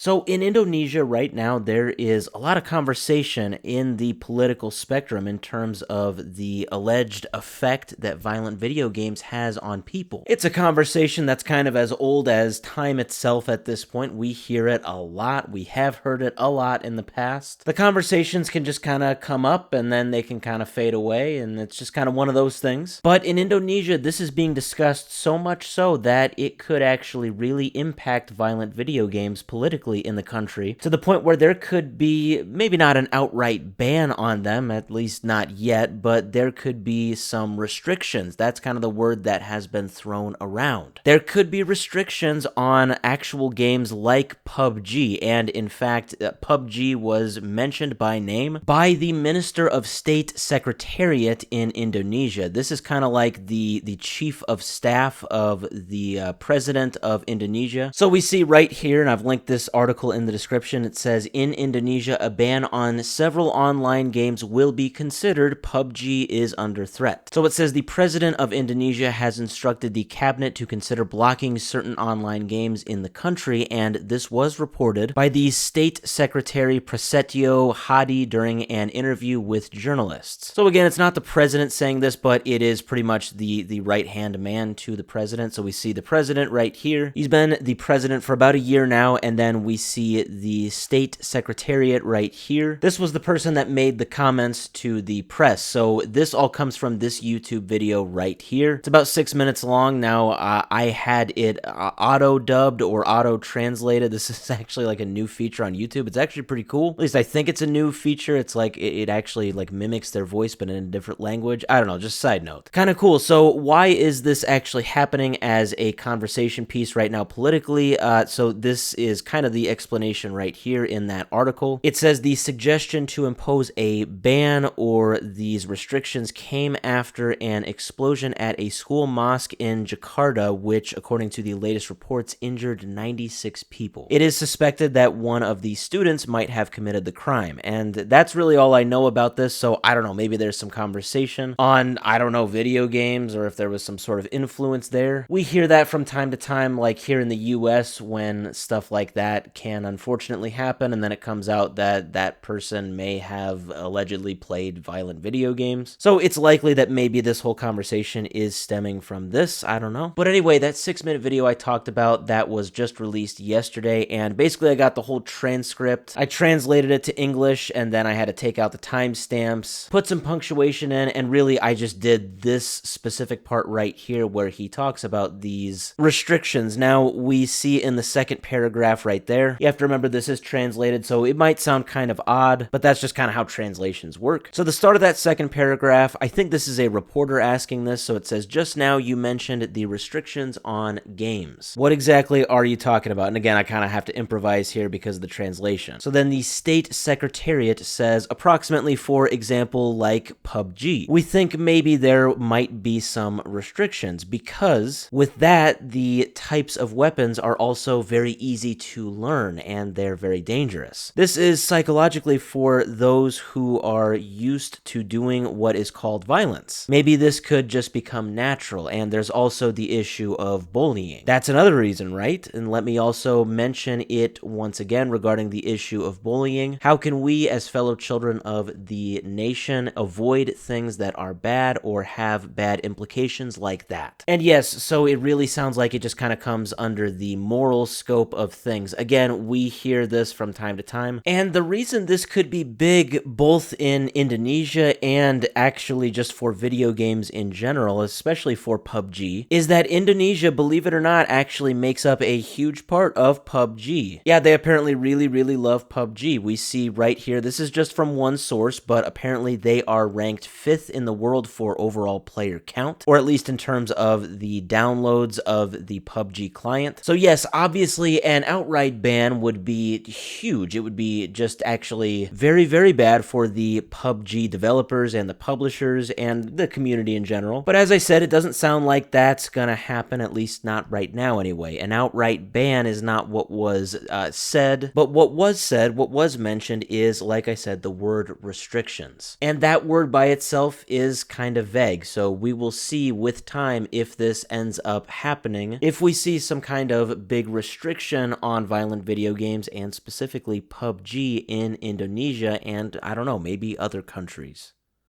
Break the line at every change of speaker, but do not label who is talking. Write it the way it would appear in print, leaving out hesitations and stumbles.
So in Indonesia right now, there is a lot of conversation in the political spectrum in terms of the alleged effect that violent video games has on people. It's a conversation that's kind of as old as time itself at this point. We hear it a lot. We have heard it a lot in the past. The conversations can just kind of come up and then they can kind of fade away, and it's just kind of one of those things. But in Indonesia, this is being discussed so much so that it could actually really impact violent video games politically in the country, to the point where there could be maybe not an outright ban on them, at least not yet, but there could be some restrictions. That's kind of the word that has been thrown around. There could be restrictions on actual games like PUBG, and in fact, PUBG was mentioned by name by the Minister of State Secretariat in Indonesia. This is kind of like the chief of staff of the president of Indonesia. So we see right here, and I've linked this article in the description, it says, in Indonesia, a ban on several online games will be considered. PUBG is under threat. So it says the president of Indonesia has instructed the cabinet to consider blocking certain online games in the country, and this was reported by the state secretary Prasetyo Hadi during an interview with journalists. So again, it's not the president saying this, but it is pretty much the right-hand man to the president. So we see the president right here. He's been the president for about a year now, and then we see the state secretariat right here. This was the person that made the comments to the press. So this all comes from this YouTube video right here. It's about 6 minutes long. Now, I had it auto-dubbed or auto-translated. This is actually like a new feature on YouTube. It's actually pretty cool. At least I think it's a new feature. It's like, it actually like mimics their voice, but in a different language. I don't know, just side note. Kind of cool. So why is this actually happening as a conversation piece right now politically? So this is kind of the explanation right here in that article. It says the suggestion to impose a ban or these restrictions came after an explosion at a school mosque in Jakarta, which, according to the latest reports, injured 96 people. It is suspected that one of the students might have committed the crime, and that's really all I know about this. So I don't know, maybe there's some conversation on, I don't know, video games, or if there was some sort of influence there. We hear that from time to time, like here in the US, when stuff like that can unfortunately happen, and then it comes out that that person may have allegedly played violent video games. So it's likely that maybe this whole conversation is stemming from this. I don't know. But anyway, that 6-minute video I talked about, that was just released yesterday, and basically I got the whole transcript. I translated it to English, and then I had to take out the timestamps, put some punctuation in, and really I just did this specific part right here where he talks about these restrictions. Now, we see in the second paragraph right there, you have to remember this is translated, so it might sound kind of odd, but that's just kind of how translations work. So the start of that second paragraph, I think this is a reporter asking this, so it says, just now you mentioned the restrictions on games. What exactly are you talking about? And again, I kind of have to improvise here because of the translation. So then the state secretariat says, approximately, for example, like PUBG. We think maybe there might be some restrictions because with that, the types of weapons are also very easy to learn and they're very dangerous. This is psychologically for those who are used to doing what is called violence. Maybe this could just become natural, and there's also the issue of bullying. That's another reason, right? And let me also mention it once again regarding the issue of bullying. How can we as fellow children of the nation avoid things that are bad or have bad implications like that? And yes, so it really sounds like it just kind of comes under the moral scope of things. Again, we hear this from time to time, and the reason this could be big both in Indonesia and actually just for video games in general, especially for PUBG, is that Indonesia, believe it or not, actually makes up a huge part of PUBG. Yeah, they apparently really love PUBG. We see right here, this is just from one source, but apparently they are ranked 5th in the world for overall player count, or at least in terms of the downloads of the PUBG client. So yes, obviously an outright ban would be huge. It would be just actually very bad for the PUBG developers and the publishers and the community in general. But as I said, it doesn't sound like that's gonna happen, at least not right now anyway. An outright ban is not what was said, but what was mentioned is, like I said, the word restrictions. And that word by itself is kind of vague, so we will see with time if this ends up happening. If we see some kind of big restriction on violent violent video games and specifically PUBG in Indonesia and, I don't know, maybe other countries?